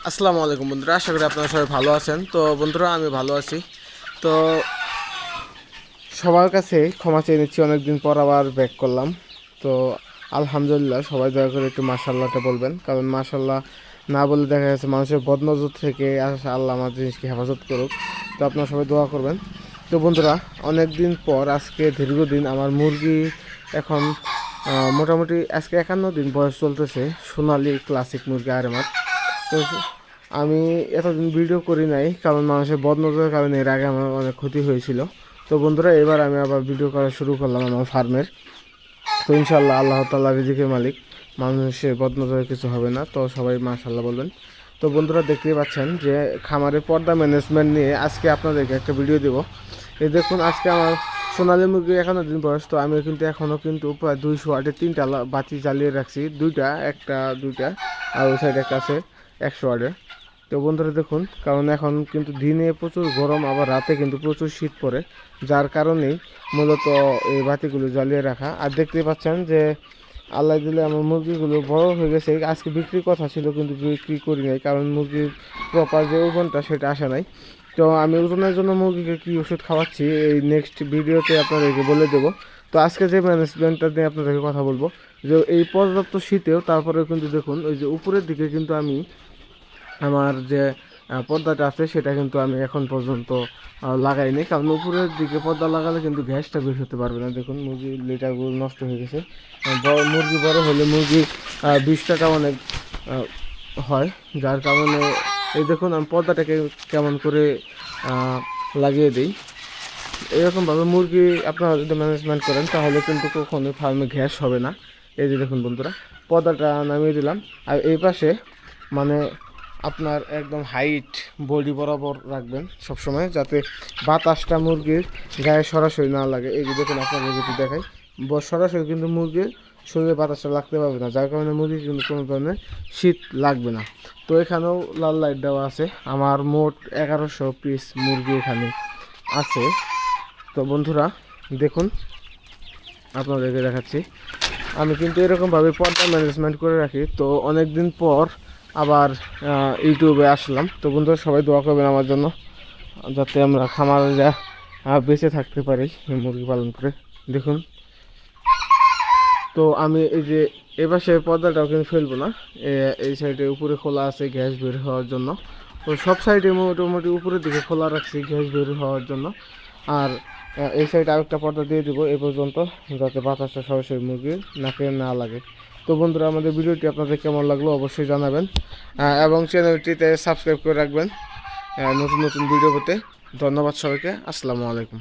আসসালামু আলাইকুম বন্ধুরা, আশা করি আপনারা সবাই ভালো আছেন। তো বন্ধুরা, আমি ভালো আছি। তো সবার কাছে ক্ষমা চেয়ে নিচ্ছি, অনেকদিন পর আবার ব্যাক করলাম। তো আলহামদুলিল্লাহ, সবাই দয়া করে একটু মাশাআল্লাহটা বলবেন, কারণ মাশাআল্লাহ না বলে দেখা যাচ্ছে মানুষের বদনজর থেকে আল্লাহ আমার জিনিসকে হেফাজত করুক। তো আপনারা সবাই দোয়া করবেন। তো বন্ধুরা, অনেক দিন পর আজকে দীর্ঘদিন আমার মুরগি এখন মোটামুটি আজকে 51 দিন বয়স চলতেছে, সোনালি ক্লাসিক মুরগি আর আমার। তো আমি এতদিন ভিডিও করি নাই, কারণ মানুষের বদনজরের কারণে এর আগে আমার অনেক ক্ষতি হয়েছিল। তো বন্ধুরা, এবার আমি আবার ভিডিও করা শুরু করলাম আমার ফার্মের। তো ইনশাল্লাহ আল্লাহ তাআলা রিজিকের মালিক, মানুষের বদনজরে কিছু হবে না। তো সবাই মাশাআল্লাহ বলবেন। তো বন্ধুরা, দেখতেই পাচ্ছেন যে খামারের পর্দা ম্যানেজমেন্ট নিয়ে আজকে আপনাদেরকে একটা ভিডিও দেবো। এই দেখুন, আজকে আমার সোনালী মুরগি 51 দিন বয়স। তো আমি কিন্তু এখনও কিন্তু প্রায় 200 ওয়াটের 3টা বাতি জ্বালিয়ে রাখছি, দুইটা, আর ওই সাইডে একটা আছে 100 ওয়াটের। তো বন্ধুরা দেখুন, কারণ এখন কিন্তু দিনে প্রচুর গরম, আবার রাতে কিন্তু প্রচুর শীত পড়ে, যার কারণেই মূলত এই বাতিগুলো জ্বালিয়ে রাখা। আর দেখতে পাচ্ছেন যে আল্লাহ দিলে আমার মুরগিগুলো বড় হয়ে গেছে। আজকে বিক্রির কথা ছিল, কিন্তু বিক্রি করি নাই, কারণ মুরগির প্রপার যে ওজনটা সেটা আসে নাই। তো আমি ওজনের জন্য মুরগিকে কী ওষুধ খাওয়াচ্ছি এই নেক্সট ভিডিওতে আপনাদেরকে বলে দেবো। তো আজকে যে ম্যানেজমেন্টটা নিয়ে আপনাদেরকে কথা বলবো, যে এই পর্যাপ্ত শীতেও তারপরেও কিন্তু দেখুন, ওই যে উপরের দিকে কিন্তু আমি আমার যে পর্দাটা আছে সেটা কিন্তু আমি এখন পর্যন্ত লাগাইনি, কারণ উপরের দিকে পর্দা লাগালে কিন্তু গ্যাসটা বের হতে পারবে না। দেখুন, মুরগির লিটারগুলো নষ্ট হয়ে গেছে। মুরগি বড় হলে মুরগি 20টাটা অনেক হয়, যার কারণে এই দেখুন আমি পর্দাটাকে কেমন করে লাগিয়ে দিই। এরকমভাবে মুরগি আপনারা যদি ম্যানেজমেন্ট করেন তাহলে কিন্তু কখনো ফার্মে গ্যাস হবে না। এই যে দেখুন বন্ধুরা, পর্দাটা নামিয়ে দিলাম। আর এই পাশে মানে আপনার একদম হাইট বডি বরাবর রাখবেন সবসময়, যাতে বাতাসটা মুরগির গায়ে সরাসরি না লাগে। এই যে দেখুন, আপনাদের যদি দেখাই, সরাসরি কিন্তু মুরগির শরীরে বাতাসটা লাগতে পারবে না, যার কারণে মুরগি কিন্তু কোনো ধরনের শীত লাগবে না। তো এখানেও লাল লাইট দেওয়া আছে। আমার মোট 1100 পিস মুরগি এখানে আছে। তো বন্ধুরা দেখুন, আপনাদেরকে দেখাচ্ছি, আমি কিন্তু এরকমভাবে পর্দা ম্যানেজমেন্ট করে রাখি। তো অনেক দিন পর আবার ইউটিউবে আসলাম। তো বন্ধুরা, সবাই দোয়া করবেন আমার জন্য, যাতে আমরা খামারে বেঁচে থাকতে পারি মুরগি পালন করে। দেখুন, তো আমি এই যে এপাশে পর্দাটাও কিন্তু ফেলবো না, এই সাইডে উপরে খোলা আছে গ্যাস বের হওয়ার জন্য। তো সব সাইডে মোটামুটি উপরের দিকে খোলা রাখছি গ্যাস বের হওয়ার জন্য। আর এই সাইডে আরেকটা পর্দা দিয়ে দেবো এ পর্যন্ত, যাতে বাতাসটা সরাসরি মুরগির নাকে না লাগে। তো বন্ধুরা, আমাদের ভিডিওটি আপনাদের কেমন লাগলো অবশ্যই জানাবেন, এবং চ্যানেলটিতে সাবস্ক্রাইব করে রাখবেন নতুন নতুন ভিডিও পেতে। ধন্যবাদ সবাইকে, আসসালামু আলাইকুম।